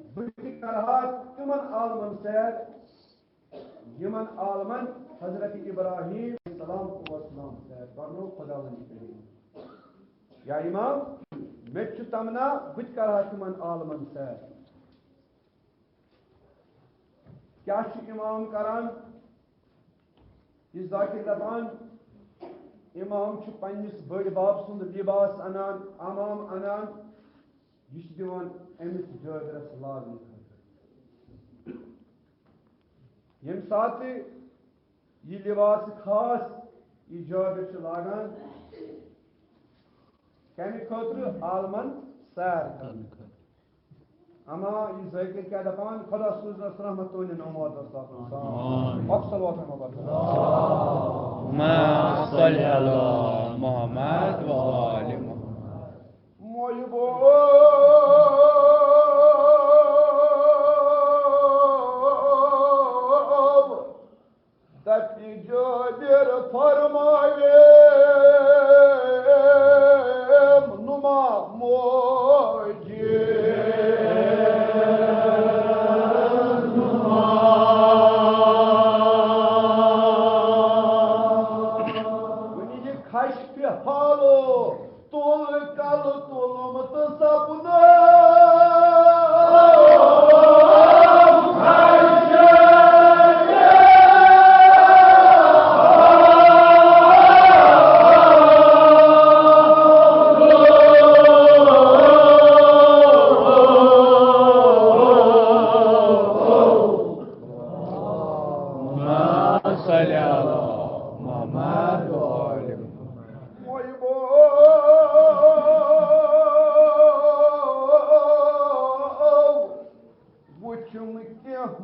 तिमन आलमन सैर यमन आलमन हजरत इब्राहिम सलाम सैर पढ़ो खुदावंद करीम या इमाम मे तमना बह कर तिमन आलमन सैर क्या इमाम करान यह जाकिर दपान इमाम पन्निस बड़ बाब सुंद लिबास अनान अमाम अनान यह दिवान अमिस जाबिरस लागन यम सात यह लिबास खास यह जाबिर लागान कमे खतर आलमन सैर कर अमा यह जाकिर क्या दपान खुदा सूजनस रहमत तो नमाज अक्सर मोहम्मद मोयबो तपी जाबिर फरमावे नुमा मोजे हालो तुल कल तुलमत सपना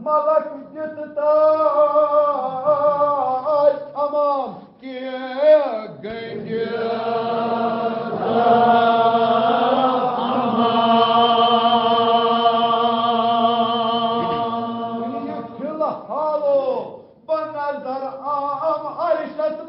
मलक जितता तमाम किए गंगे फिलहालो बनजर आम अर्शत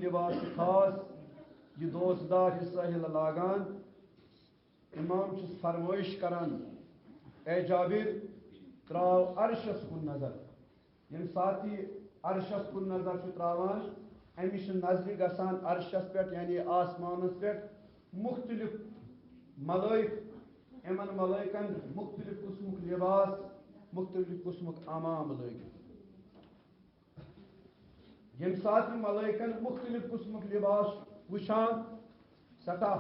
लिबास खास यह दोस्तदार हिस्सा लागान इमाम फरमाइश करान ए जाबिर त्राव अर्शस कुन नजर यम साथ ही अर्शस कुन नजर त्रावान अमिश नजर गसान अर्शस पे यानी आसमानस पे मुख्तलिफ मलाइक एमन मलाइकन मुख्तलिफ किस्मुक लिबास मुख्तलिफ किस्मुक अमाम लगित यम साथ मलाइकन मुख्तलिफ किस्मुक लिबास वुशान सटा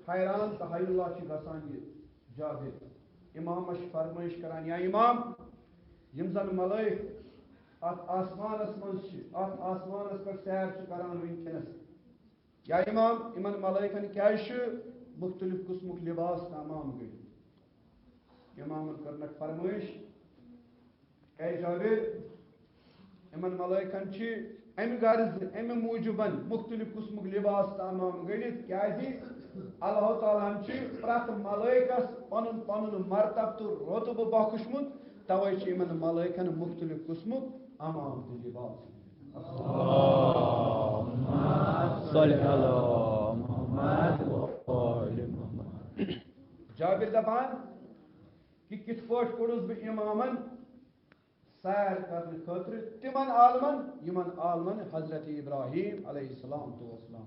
हैरान तो हैरुल्लाह गसान यह जाबिर इमाम फरमाइश करान या इमाम यम जन मलाइक अत आसमानस आसमानस पर सैर करान वनकनस या इमाम इमन मलाइकन क्या मुख्तलिफ किस्मुक लिबास तमाम गई इमाम करनक फरमाइश ए जाबिर इमन मलाइकन अमि गर्ज अमि मूजूबन मुख्तलिफ किस्मुक लिबास तमाम गणित क्या अल्लाह ताला प्रत मलाइकस पन पन मरतब तो रोतब बख्शमुत तवे इमन मलाइकन मुख्तलिफ किस्मुक अमाम तो लिबास जाबिर दपान कि कित पट कोड़ुस बह इमामन सैर करने खतर तिमन आलमन यमन आलमन हजरत इब्राहिम अलैहिस्सलाम तो वसलाम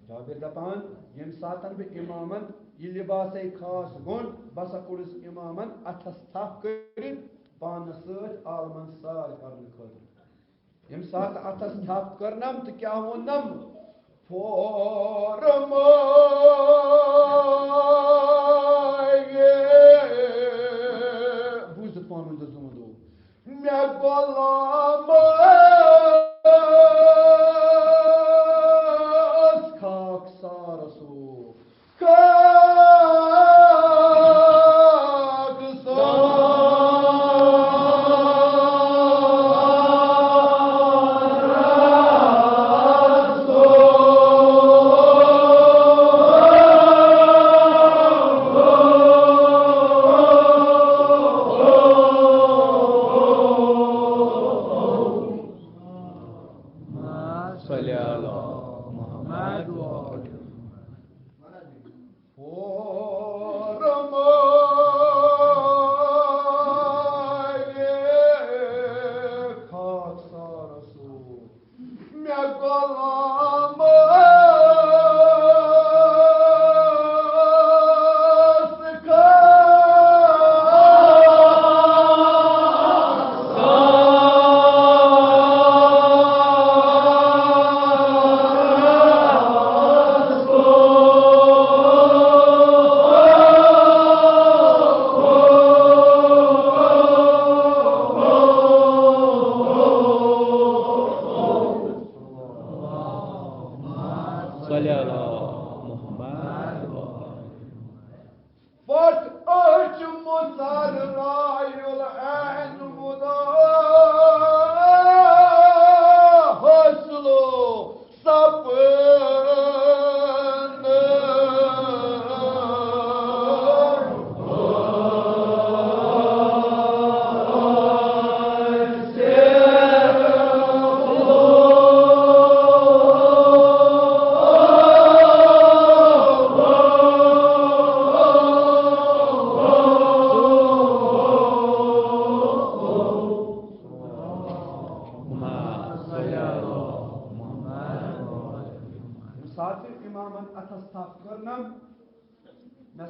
जाबिर दपान दपान यम सातन बह इमामन यह लिबास खास गुन बस कोड़स इमामन अथस थप कर पान आलमन सार कर यम सात अथस थप करनम तो क्या वोनम बूझ पान दो मे गुलाम खाक सारसो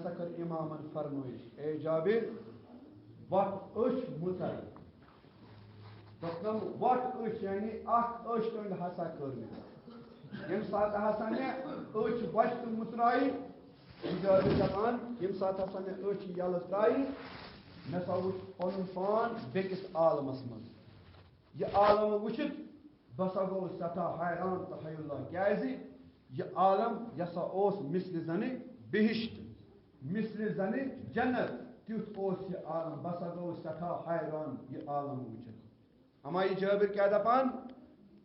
खाक इमामन फरमाइश ए जाबिर वट मुतर वट यानी कंड हसा कर यम सात हसा मे बच तो मुतराई जाबिर दपान यम सात हसा मे यल त्राई मे सा वुच पन पान बेकिस आलमस मज यह आलम वुचित बसा गो सता हैरान तो हयुल्ला क्या यह आलम यसा ओस मिसल जने बिहिश्त मिसल जने जन्नत तुथ ओस यह आलम बसा गो सठा हैरान यह आलम वुचित हमारी जाबिर क्या दपान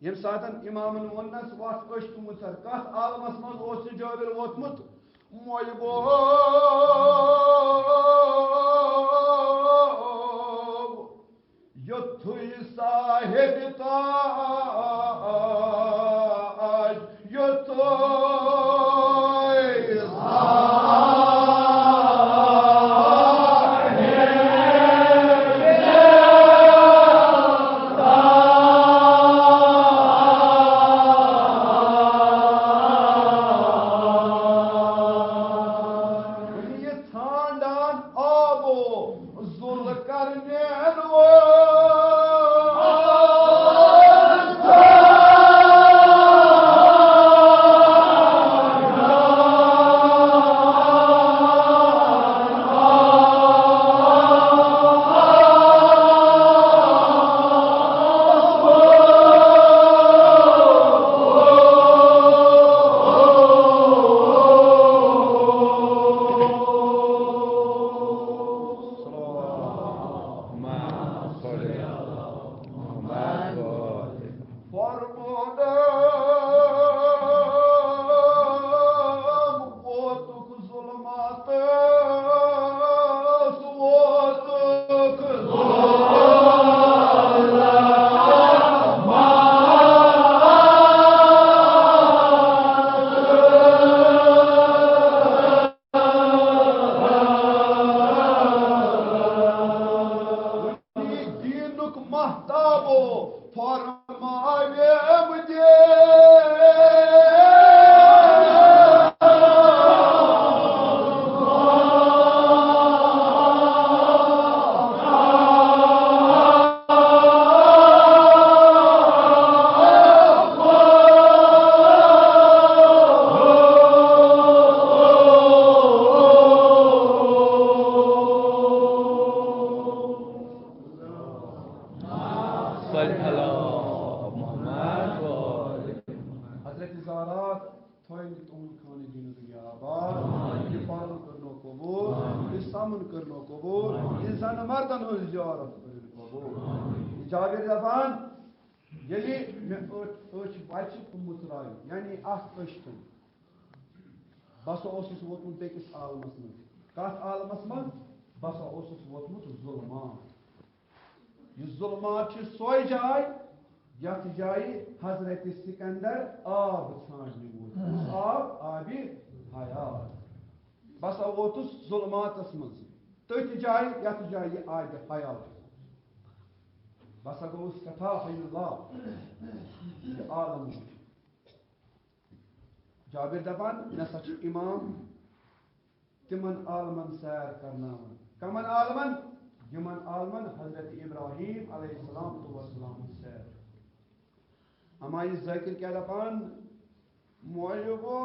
यम सातन इमामन वनस वत मुसर कस आलमस मज ओस जाबिर वोतमुत मोयबो युथुय साहिब ताज युथुय साहिब खाने दिन दुनिया आबाद हिफाजत करनो कबूल इस्लामन करनो कबूल इंसान मर्दन हो जियारत करनो कबूल जाबिर दफान यदि मैं बच्चे कुमुत राय यानी अश्तन बस वोतमुत बेकिस आलमस मज कत आलमस मज बस वोतमुत जुल्मात यह जुल्मात सोय जाय यथ जाय हजरत सिकंदर आब छाने वो आब आबि हयात बस वोतुस जुल्मातस मज तथ जाय यथ जाय आब हयात बस गोस कथा हयल्लाह आलम जाबिर दपान नसा इमाम तिमन आलमन सैर करना कमन आलमन यमन आलमन हजरत इब्राहिम अलैहिस्सलाम सैर हमारी ज़ाकिर क्या दपान मोयबो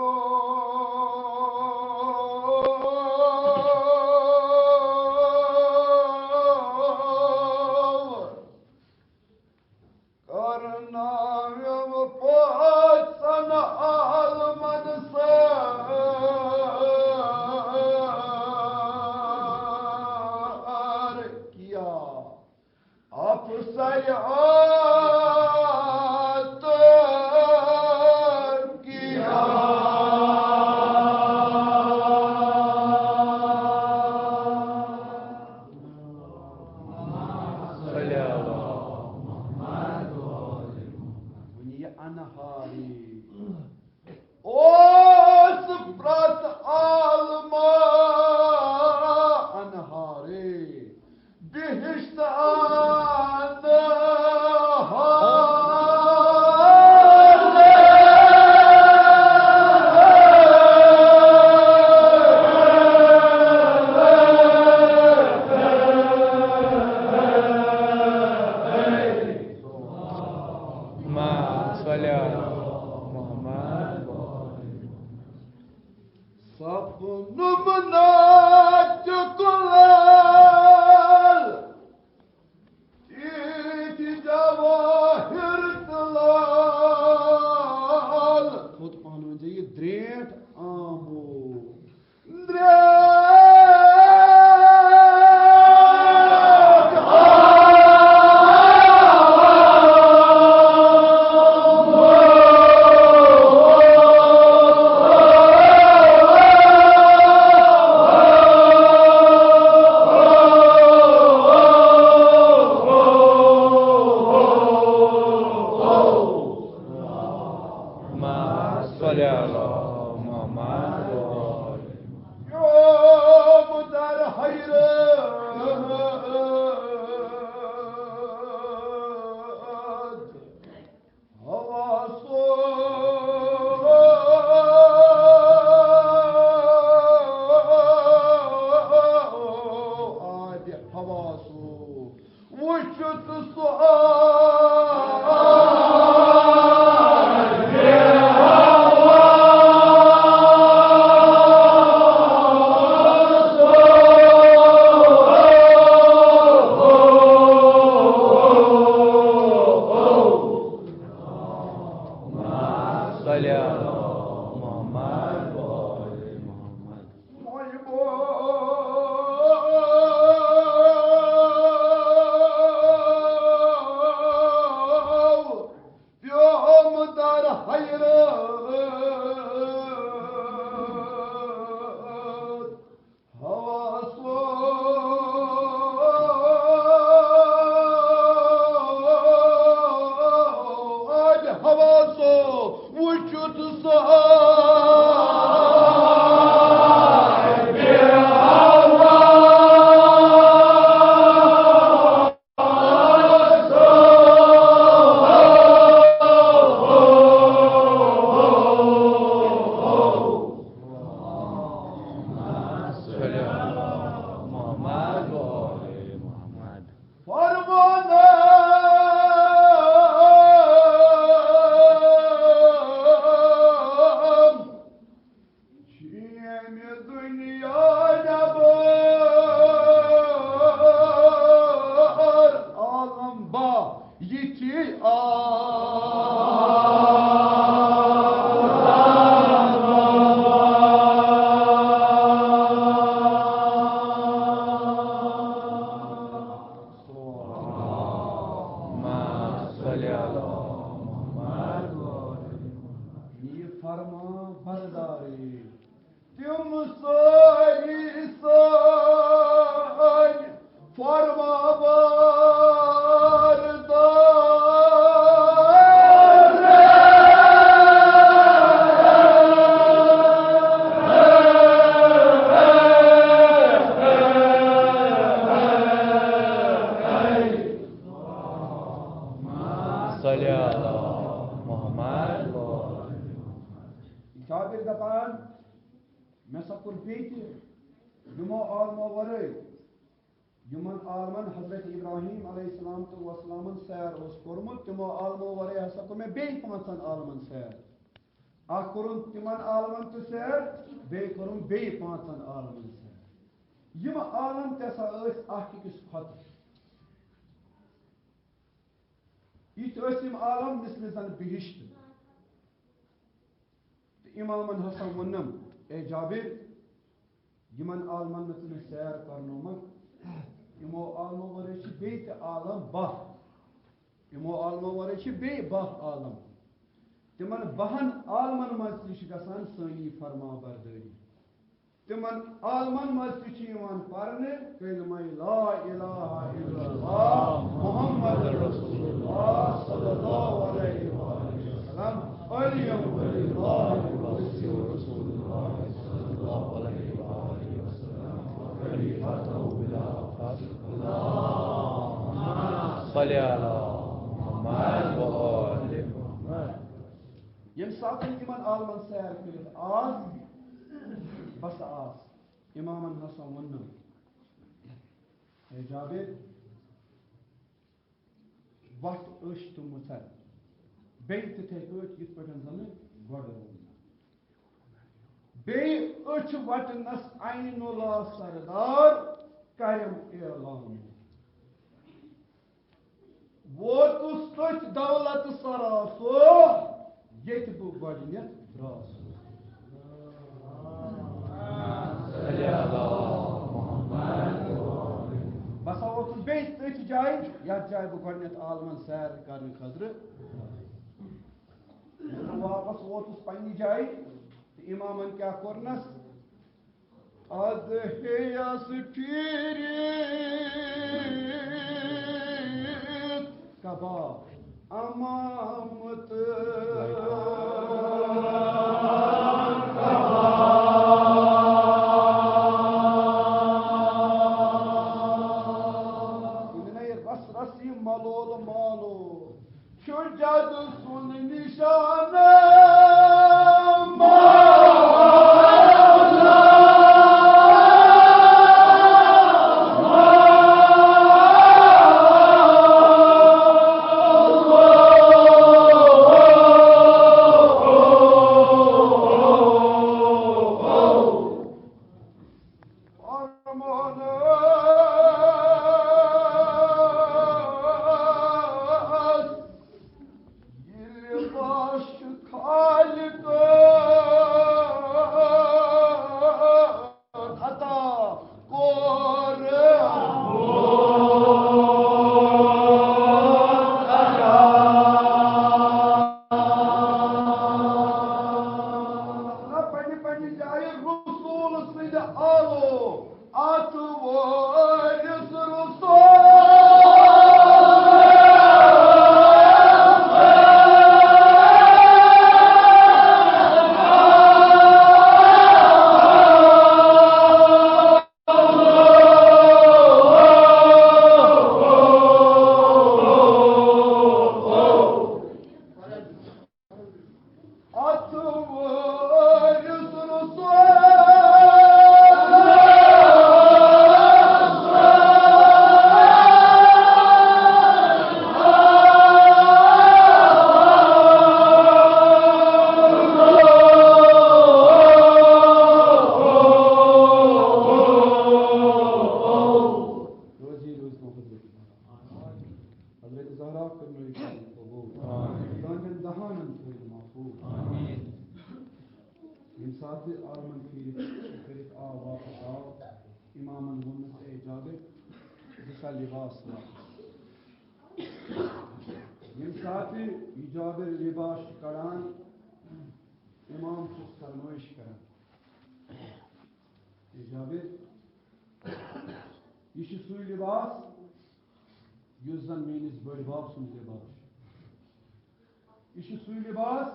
Tüm sari sari forma Cabir dapan mesapur beyti yumo alma varay yuman alman Hazret İbrahim aleyhisselam tu vesselamın sayar os kormut timo alma varay hasaku me bey pansan alman sayar akurun timan alman tu sayar bey korun bey pansan alman sayar yuma alman tesa öz ahkikis khat it ösim alam nismizan bihişti İmamın Hasan Vannam Cabir Yman Alman mesela seyir karnıma İmo alma var eşi beyt alam bah İmo alma var eşi bey bah alam Timan bahan Alman mazlişi gasan sani farma bardari Timan Alman mazlişi iman parne kelime la ilahe illallah Muhammed Resulullah sallallahu aleyhi ve sellem Aleyhum velillahi رسول الله صلى الله عليه وآله وسلم خليفته بلا فاصل اللهم صل على محمد وآل محمد يمساق الإمام آلمان سير كلت آز بس آز إمام حسن ونم جابر وقت اشتم متر بيت تهكوت يتبقن زمن گوڑر Bey uç vatnas aynullah sardar karim elan. Vot ustoç davlat sarasu yet bu godiyet dras. Basa 35 üç cay yat cay bu godiyet alman seyir karın kadrı. Vapas 35 cay İmamın kya kornas adhiyas pirit kaba amamat inne rasrasi malol malo şurcad sun nişane Yemsati icabı libas karan imam sus sarmoş karan Jabir यह सू लिबास use जन menace बड़ बाप सुन लिबास यह सू लिबास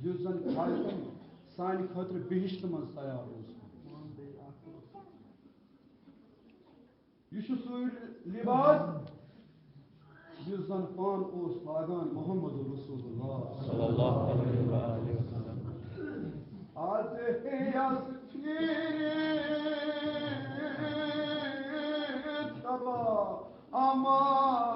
use जन खालिकन सान खतर बिहिश्त मज तैयार यह सू लिबास युस जन पान लागान मोहम्मद रसूलुल्लाह सल्लल्लाहु अलैहि वसल्लम आज तबा अमाम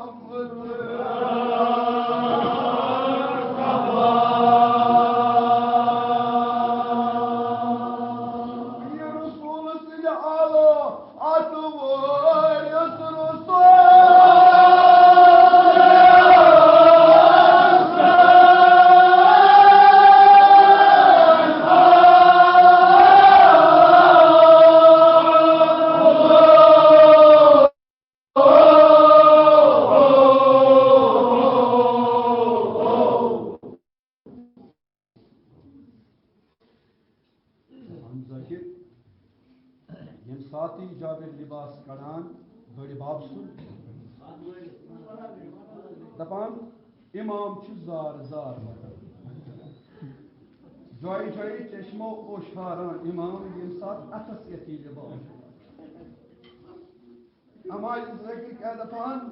दपान इमाम जार जार जॉय जॉय चश्मो ओशारान इमाम यम साथ अथस यती लिबास अमाल जकी क्या दपान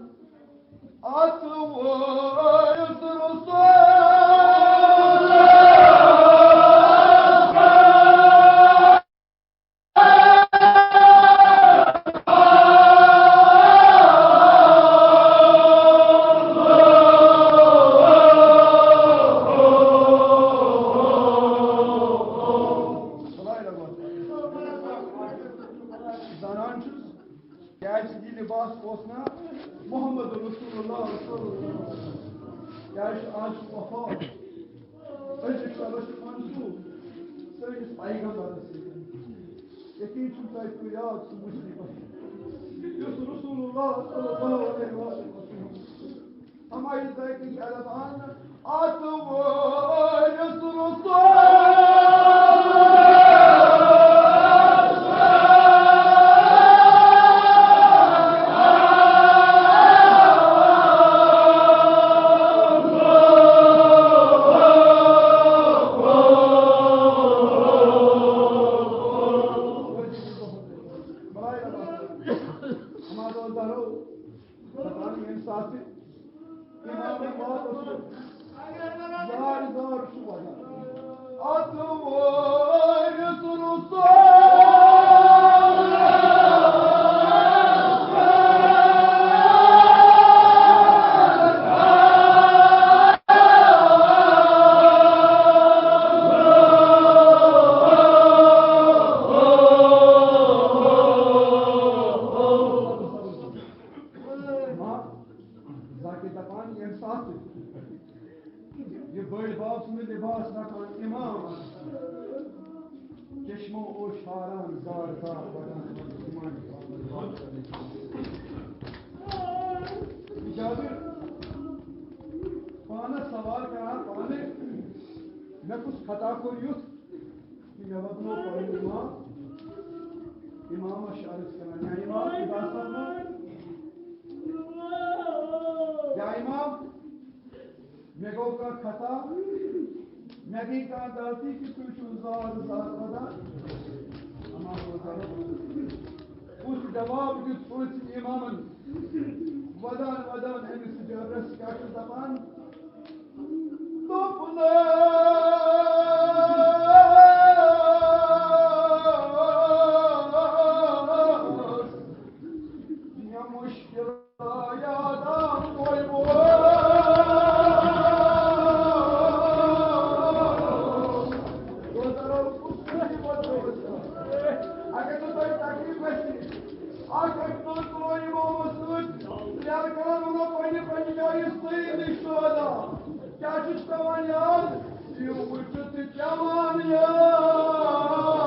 मोहम्मद रसूलुल्लाह क्या आज वफा अजिक सबस मंसूब सैनिस पैगंबर यकीन तुम तो याद मुस्लिम युस रसूलुल्लाह सल्लल्लाहु अलैहि वसल्लम हमारी ज़ायकी के अदबान आतो युस ये बड़ बाप में लिबास रखान इमाम चश्मो ओ शारान जार जार बड़ान जाबिर पाना सवाल करा पाने मैं कुछ खता को युथ कि मैं वदनो पर इमाम शारिस करना इमाम या इमाम मैं गो का खता मैं भी का गलती कि तू जार जार बदा उस जवाब की सोच इमामन वदान वदान एमिस जबरस क्या दबान तो या मुश्किल यादाम कोई क्या चीज कमान यार ये उचित जवान यार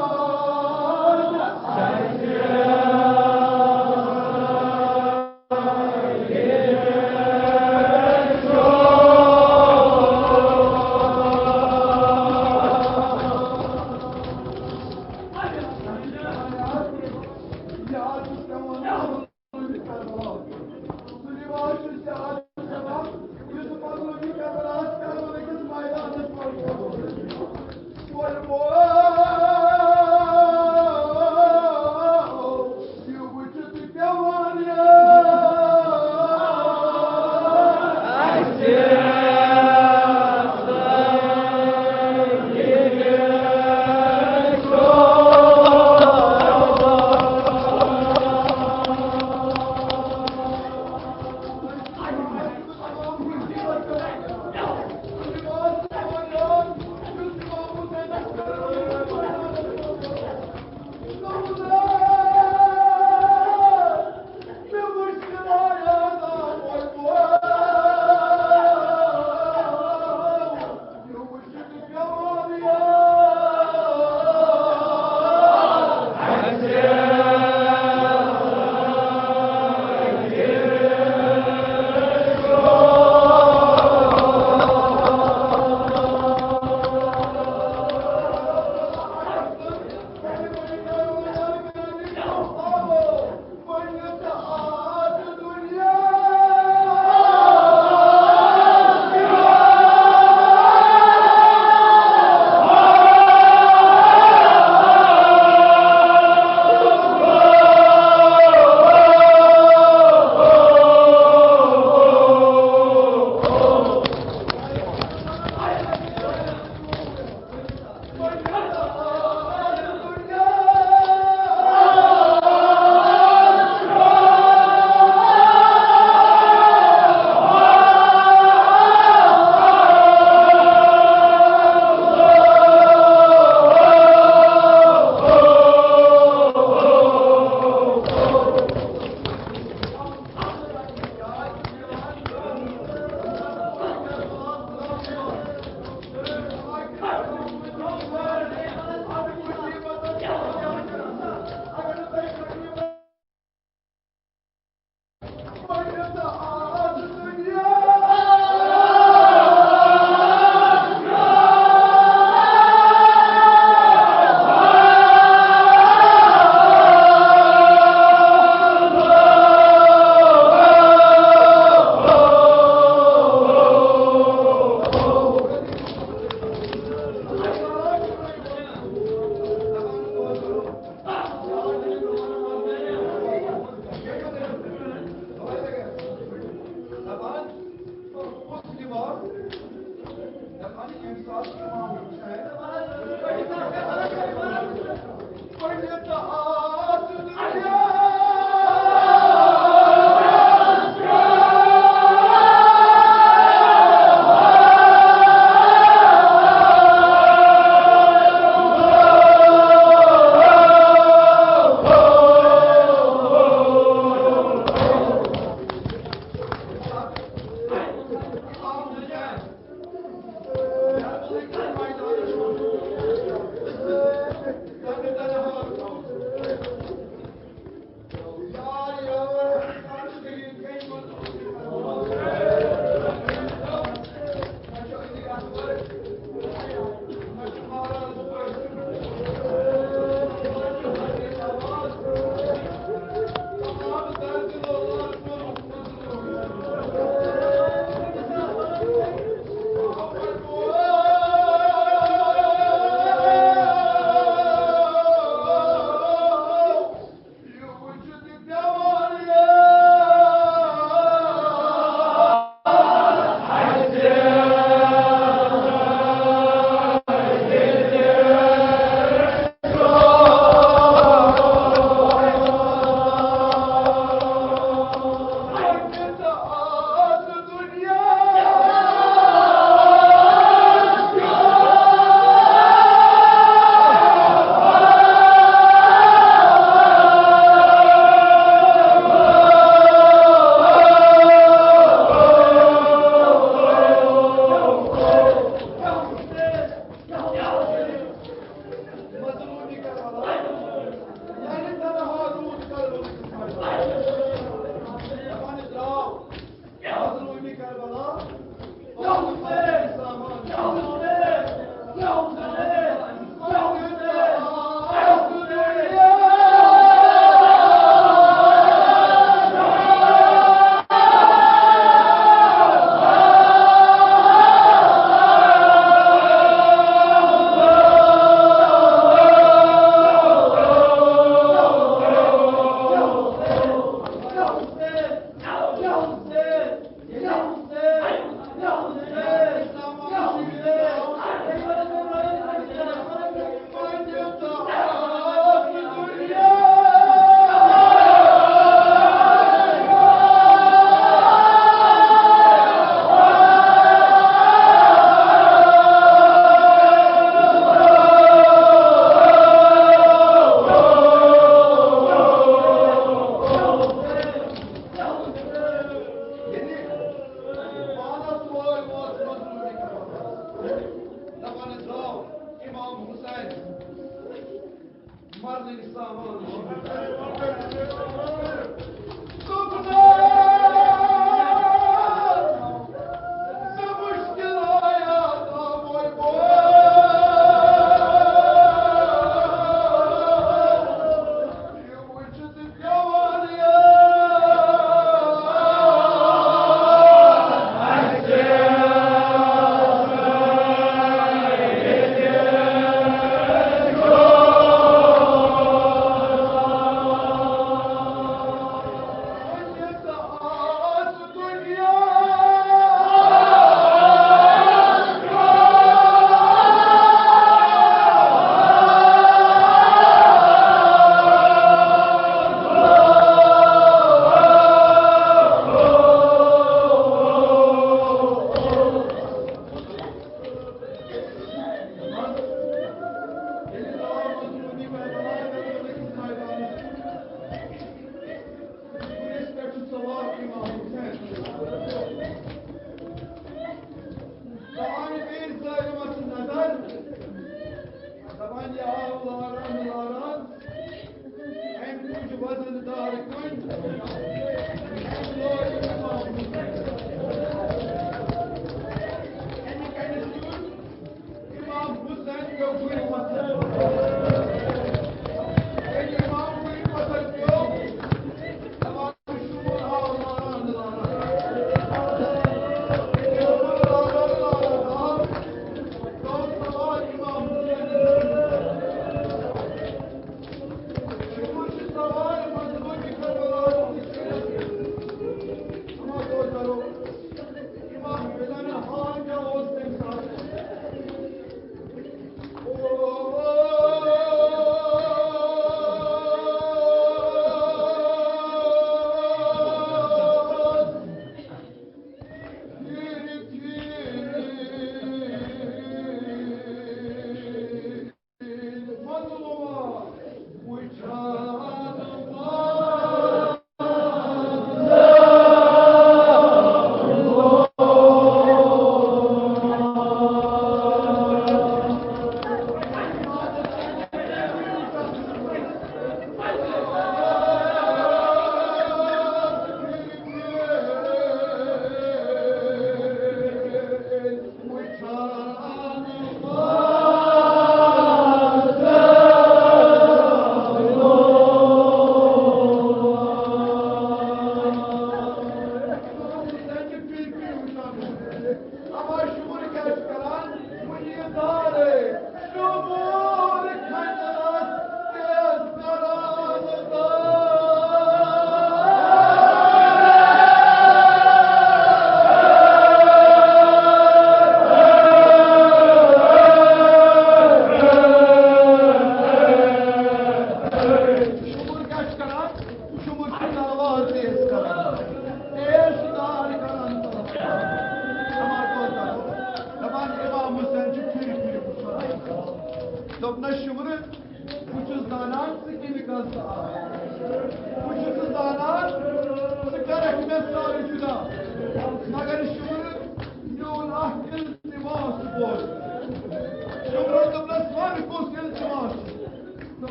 Mardin İslam'ın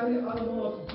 Sahri Alamos.